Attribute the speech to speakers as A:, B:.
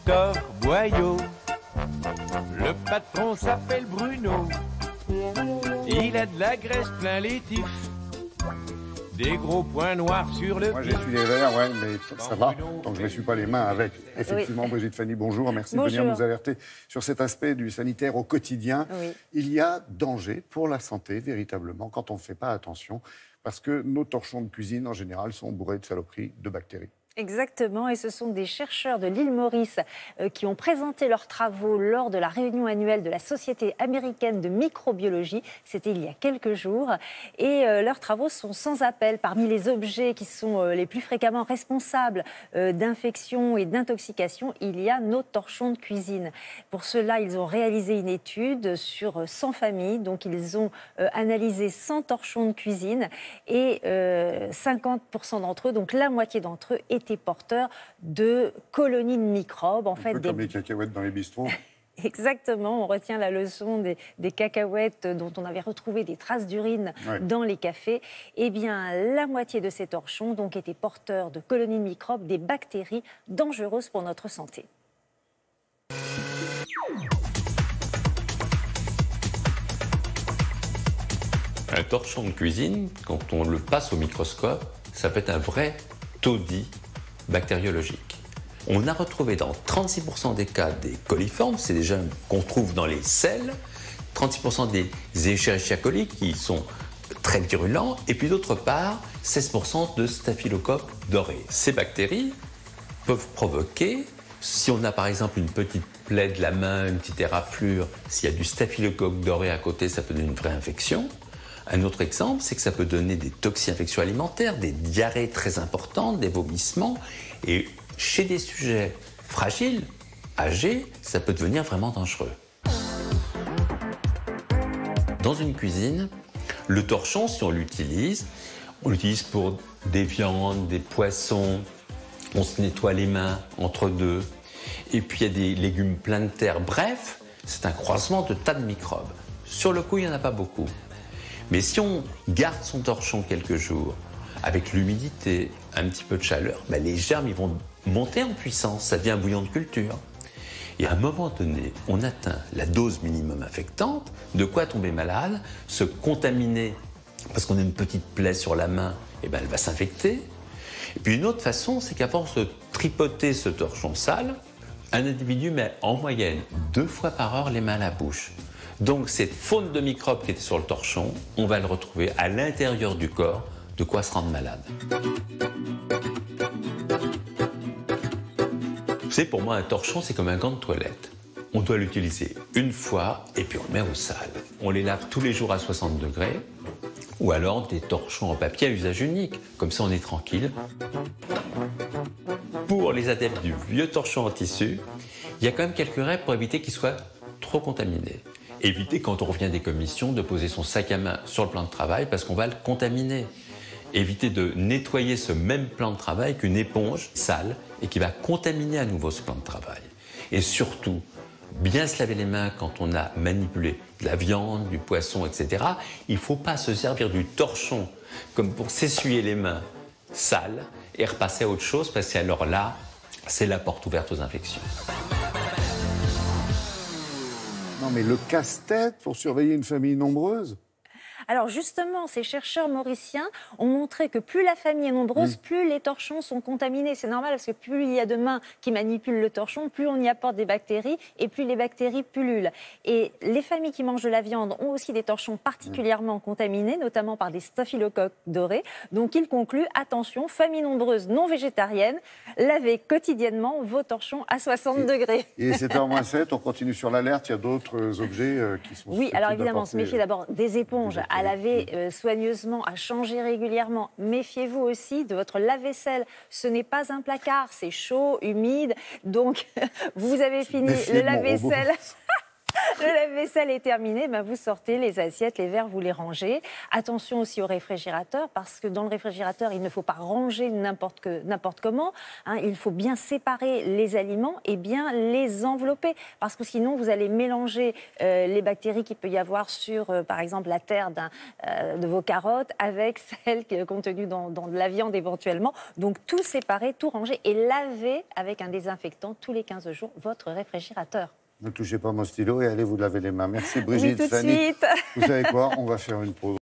A: Victor Boyau. Le patron s'appelle Bruno. Il a de la graisse plein les tifs. Des gros points noirs sur le...
B: Moi, j'essuie les verres, ouais, mais ça va, tant que je ne m'essuie pas les mains avec. Effectivement, oui. Brigitte Fanny, bonjour. Merci de venir nous alerter sur cet aspect du sanitaire au quotidien. Oui. Il y a danger pour la santé, véritablement, quand on ne fait pas attention, parce que nos torchons de cuisine, en général, sont bourrés de saloperies, de bactéries.
C: Exactement, et ce sont des chercheurs de l'île Maurice qui ont présenté leurs travaux lors de la réunion annuelle de la Société américaine de microbiologie. C'était il y a quelques jours. Et leurs travaux sont sans appel. Parmi les objets qui sont les plus fréquemment responsables d'infections et d'intoxications, il y a nos torchons de cuisine. Pour cela, ils ont réalisé une étude sur 100 familles. Donc, ils ont analysé 100 torchons de cuisine et 50% d'entre eux, donc la moitié d'entre eux, étaient porteurs de colonies de microbes. En fait,
B: comme les cacahuètes dans les bistrots.
C: Exactement, on retient la leçon des cacahuètes dont on avait retrouvé des traces d'urine dans les cafés. Eh bien, la moitié de ces torchons donc, étaient porteurs de colonies de microbes, des bactéries dangereuses pour notre santé.
D: Un torchon de cuisine, quand on le passe au microscope, ça peut être un vrai taudis bactériologique. On a retrouvé dans 36% des cas des coliformes, c'est des germes qu'on trouve dans les selles, 36% des Escherichia coli qui sont très virulents, et puis d'autre part, 16% de staphylocoque doré. Ces bactéries peuvent provoquer, si on a par exemple une petite plaie de la main, une petite éraflure, s'il y a du staphylocoque doré à côté, ça peut donner une vraie infection. Un autre exemple, c'est que ça peut donner des toxi-infections alimentaires, des diarrhées très importantes, des vomissements. Et chez des sujets fragiles, âgés, ça peut devenir vraiment dangereux. Dans une cuisine, le torchon, si on l'utilise pour des viandes, des poissons, on se nettoie les mains entre deux. Et puis il y a des légumes pleins de terre. Bref, c'est un croisement de tas de microbes. Sur le coup, il n'y en a pas beaucoup. Mais si on garde son torchon quelques jours, avec l'humidité, un petit peu de chaleur, les germes ils vont monter en puissance, ça devient un bouillon de culture. Et à un moment donné, on atteint la dose minimum infectante, de quoi tomber malade, se contaminer, parce qu'on a une petite plaie sur la main, et elle va s'infecter. Et puis une autre façon, c'est qu'à force de tripoter ce torchon sale, un individu met en moyenne 2 fois par heure les mains à la bouche. Donc cette faune de microbes qui était sur le torchon, on va le retrouver à l'intérieur du corps, de quoi se rendre malade. Vous savez, pour moi, un torchon, c'est comme un gant de toilette. On doit l'utiliser une fois et puis on le met au sale. On les lave tous les jours à 60 degrés ou alors des torchons en papier à usage unique. Comme ça, on est tranquille. Pour les adeptes du vieux torchon en tissu, il y a quand même quelques règles pour éviter qu'il soit trop contaminé. Éviter, quand on revient des commissions, de poser son sac à main sur le plan de travail parce qu'on va le contaminer. Éviter de nettoyer ce même plan de travail avec une éponge sale et qui va contaminer à nouveau ce plan de travail. Et surtout, bien se laver les mains quand on a manipulé de la viande, du poisson, etc. Il ne faut pas se servir du torchon comme pour s'essuyer les mains sales et repasser à autre chose parce que alors là, c'est la porte ouverte aux infections.
B: Non, mais le casse-tête pour surveiller une famille nombreuse.
C: Alors justement, ces chercheurs mauriciens ont montré que plus la famille est nombreuse, plus les torchons sont contaminés. C'est normal parce que plus il y a de mains qui manipulent le torchon, plus on y apporte des bactéries et plus les bactéries pullulent. Et les familles qui mangent de la viande ont aussi des torchons particulièrement contaminés, notamment par des staphylocoques dorés. Donc ils concluent, attention, famille nombreuse non végétarienne, lavez quotidiennement vos torchons à 60 degrés.
B: Et 7h-7, on continue sur l'alerte, il y a d'autres objets qui sont...
C: Oui, alors évidemment, se méfier d'abord des éponges à laver soigneusement, à changer régulièrement. Méfiez-vous aussi de votre lave-vaisselle. Ce n'est pas un placard, c'est chaud, humide. Donc, vous avez fini le lave-vaisselle Le lave-vaisselle est terminé, ben vous sortez les assiettes, les verres, vous les rangez. Attention aussi au réfrigérateur, parce que dans le réfrigérateur, il ne faut pas ranger n'importe comment. Hein, il faut bien séparer les aliments et bien les envelopper, parce que sinon, vous allez mélanger les bactéries qu'il peut y avoir sur, par exemple, la terre de vos carottes avec celles contenues dans de la viande éventuellement. Donc, tout séparer, tout ranger et laver avec un désinfectant tous les 15 jours votre réfrigérateur.
B: Ne touchez pas mon stylo et allez vous laver les mains. Merci Brigitte.
C: Oui, tout de suite.
B: Vous savez quoi? On va faire une pause.